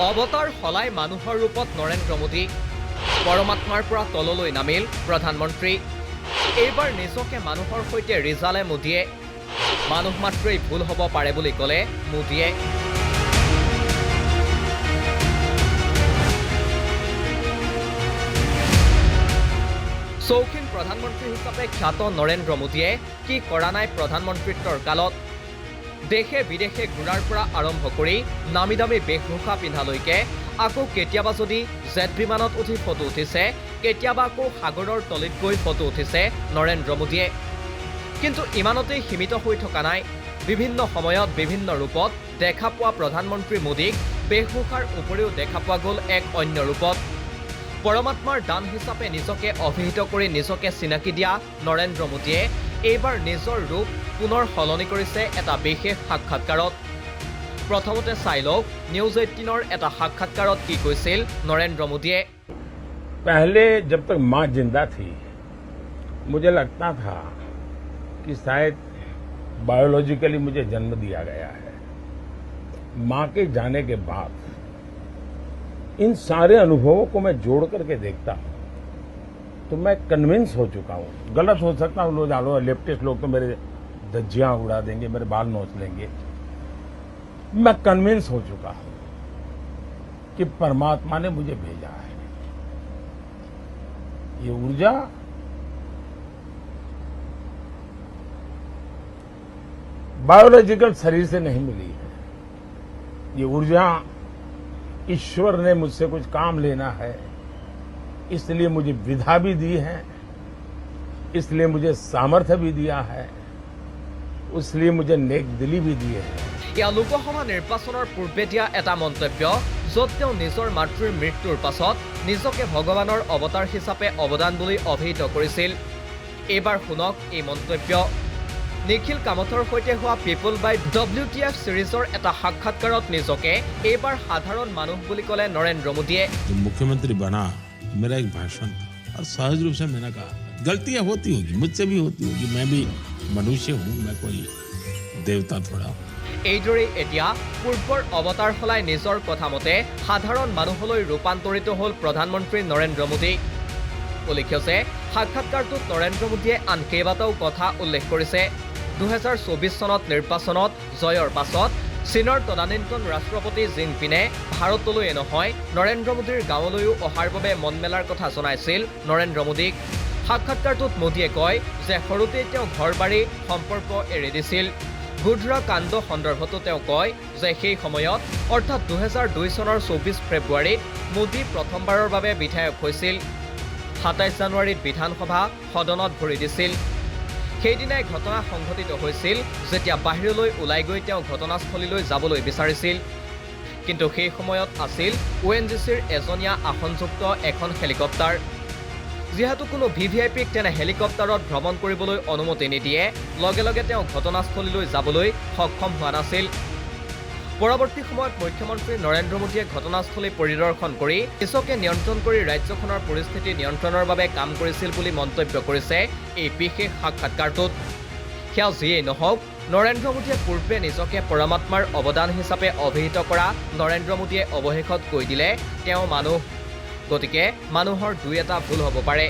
অৱতাৰ সলাই মানুহৰ ৰূপত নৰেন্দ্ৰ মোদী পৰমাত্মাৰ পৰা তললৈ নামিল প্ৰধানমন্ত্ৰী এইবাৰ নিজকে মানুহৰ সৈতে ৰিজালে মোদীয়ে মানুহ মাত্ৰই ভুল হ'ব পাৰে বুলি ক'লে মোদীয়ে চৌখিন প্ৰধানমন্ত্ৰী হিচাপে খ্যাত নৰেন্দ্ৰ মোদীয়ে কি কৰা নাই প্ৰধানমন্ত্ৰীত্বৰ কালত দেশে বিদেশে ঘূৰাৰ পৰা আৰম্ভ কৰি নামি দামী বেশভূষা পিন্ধালৈকে আকৌ কেতিয়াবা যদি জেট বিমানত উঠি ফটো উঠিছে কেতিয়াবা আকৌ সাগৰৰ তলিত গৈ ফটো উঠিছে নৰেন্দ্ৰ মোদীয়ে কিন্তু ইমানতেই সীমিত হৈ থকা নাই বিভিন্ন সময়ত বিভিন্ন ৰূপত দেখা পোৱা প্ৰধানমন্ত্ৰী মোদীক বেশভূষাৰ উপৰিও দেখা পোৱা গ'ল এক অন্য ৰূপত পৰমাত্মাৰ দান হিচাপে নিজকে অভিহিত কৰি নিজকে চিনাকি দিয়া নৰেন্দ্ৰ মোদীয়ে এইবাৰ নিজৰ ৰূপ পুনৰ সলনি কৰিছে এটা বিশেষ সাক্ষাৎকাৰত প্ৰথমতে চাই লওক নিউজ 18ৰ এটা সাক্ষাৎকাৰত কি কৈছিল নৰেন্দ্ৰ মোদীয়ে पहले जब तक मां जिंदा थी मुझे लगता था कि शायद बायोलॉजिकली मुझे जन्म दिया गया है मां के जाने के बाद इन सारे अनुभवों को मैं जोड़ करके देखता हूं तो मैं कन्विंस हो चुका हूं गलत हो सकता हूं लोग लेफ्टिस्ट लोग तो मेरे धज्जियां उड़ा देंगे मेरे बाल नोच लेंगे मैं कन्विंस हो चुका हूं कि परमात्मा ने मुझे भेजा है ये ऊर्जा बायोलॉजिकल शरीर से नहीं मिली है ये ऊर्जा ईश्वर ने मुझसे कुछ काम लेना है इसलिए मुझे विधा भी दी है इसलिए मुझे सामर्थ्य भी दिया है इसलिए मुझे नेक दिली भी दी है ইয়া লোকসভা নিৰ্বাচনৰ পূৰ্বে দিয়া এটা মন্তব্য য'ত তেওঁ নিজৰ মাতৃৰ মৃত্যুৰ পাছত নিজকে ভগৱানৰ অৱতাৰ হিচাপে অৱদান বুলি অভিহিত কৰিছিল এইবাৰ শুনক এই মন্তব্য নিখিল কামতৰ সৈতে হোৱা পিপল বাই WTF সিৰিজৰ এটা সাক্ষাৎকাৰত নিজকে এইবাৰ সাধাৰণ মানুহ বুলি ক'লে নৰেন্দ্ৰ মোদীয়ে मुख्यमंत्री बना मेरा एक भाषण था और सहज रूप से मैंने कहा गलतियां होती होगी मुझसे भी होती होगी मैं भी मनुष्य हूं मैं कोई देवता थोड़ा এইদৰেই এতিয়া পূৰ্বৰ অৱতাৰ সলাই নিজৰ কথা মতে সাধাৰণ মানুহলৈ ৰূপান্তৰিত হ'ল প্ৰধানমন্ত্ৰী নৰেন্দ্ৰ মোদী উল্লেখ্য যে সাক্ষাৎকাৰটোত নৰেন্দ্ৰ মোদীয়ে আন কেইবাটাও কথা উল্লেখ কৰিছে 2024 চনত নিৰ্বাচনত জয়ৰ পাছত চীনৰ তদানীন্তন ৰাষ্ট্ৰপতি জিনপিঙে ভাৰতলৈ নহয় নৰেন্দ্ৰ মোদীৰ গাঁৱলৈও অহাৰ বাবে মন মেলাৰ কথা জনাইছিল নৰেন্দ্ৰ মোদীক সাক্ষাৎকাৰটোত মোদীয়ে কয় যে সৰুতেই তেওঁ ঘৰ-বাৰী সম্পৰ্ক এৰি দিছিল গুজৰা কাণ্ড সন্দৰ্ভতো তেওঁ কয় যে সেই সময়ত অৰ্থাৎ 2002 চনৰ 24 ফেব্ৰুৱাৰীত মোদী প্ৰথমবাৰৰ বাবে বিধায়ক হৈছিল 27 জানুৱাৰীত বিধানসভা সদনত ভৰি দিছিল সেইদিনাই ঘটনা সংঘটিত হৈছিল যেতিয়া বাহিৰলৈ ওলাই গৈ তেওঁ ঘটনাস্থলীলৈ যাবলৈ বিচাৰিছিল কিন্তু সেই সময়ত আছিল ONGCৰ এজনীয়া আসনযুক্ত এখন হেলিকপ্টাৰ যিহেতু কোনো ভিভিআইপিক তেনে হেলিকপ্টাৰত ভ্ৰমণ কৰিবলৈ অনুমতি নিদিয়ে লগে লগে তেওঁ ঘটনাস্থলীলৈ যাবলৈ সক্ষম হোৱা নাছিল পৰৱৰ্তী সময়ত মুখ্যমন্ত্ৰী নৰেন্দ্ৰ মোদীয়ে ঘটনাস্থলী পৰিদৰ্শন কৰি নিজকে নিয়ন্ত্ৰণ কৰি ৰাজ্যখনৰ পৰিস্থিতি নিয়ন্ত্ৰণৰ বাবে কাম কৰিছিল বুলি মন্তব্য কৰিছে এই বিশেষ সাক্ষাৎকাৰটোত সেয়া যিয়েই নহওক নৰেন্দ্ৰ মোদীয়ে পূৰ্বে নিজকে পৰমাত্মাৰ অৱদান হিচাপে অভিহিত কৰা নৰেন্দ্ৰ মোদীয়ে অৱশেষত কৈ দিলে তেওঁ মানুহ গতিকে মানুহৰ দুই এটা ভুল হ'ব পাৰে